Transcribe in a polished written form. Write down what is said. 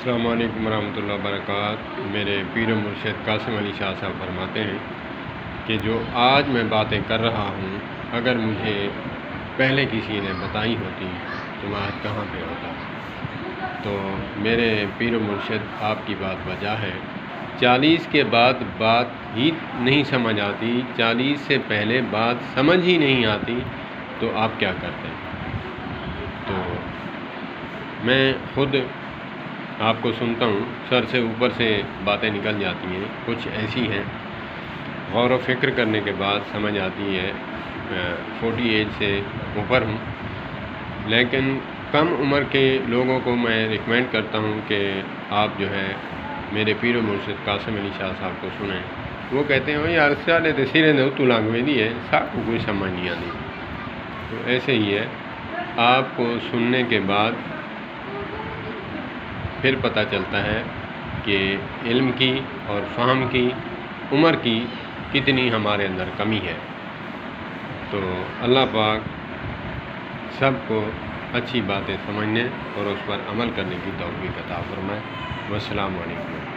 السلام علیکم ورحمۃ اللہ وبرکاتہ۔ میرے پیر و مرشد قاسم علی شاہ صاحب فرماتے ہیں کہ جو آج میں باتیں کر رہا ہوں، اگر مجھے پہلے کسی نے بتائی ہوتی تو میں آج کہاں پہ ہوتا۔ تو میرے پیر و مرشد آپ کی بات وجہ ہے، 40 کے بعد بات ہی نہیں سمجھ آتی، 40 سے پہلے بات سمجھ ہی نہیں آتی تو آپ کیا کرتے ہیں؟ تو میں خود آپ کو سنتا ہوں، سر سے اوپر سے باتیں نکل جاتی ہیں، کچھ ایسی ہیں غور و فکر کرنے کے بعد سمجھ آتی ہے۔ 40 ایج سے اوپر ہوں، لیکن کم عمر کے لوگوں کو میں ریکمینڈ کرتا ہوں کہ آپ جو ہے میرے پیر و مرشد قاسم علی شاہ صاحب کو سنیں۔ وہ کہتے ہیں یار سالے تے سرے دے تو لانگوے دی ہے، سب کو کوئی سمجھ نہیں آتی۔ تو ایسے ہی ہے، آپ کو سننے کے بعد پھر پتہ چلتا ہے کہ علم کی اور فہم کی، عمر کی کتنی ہمارے اندر کمی ہے۔ تو اللہ پاک سب کو اچھی باتیں سمجھنے اور اس پر عمل کرنے کی توفیق عطا فرمائے۔ والسلام علیکم۔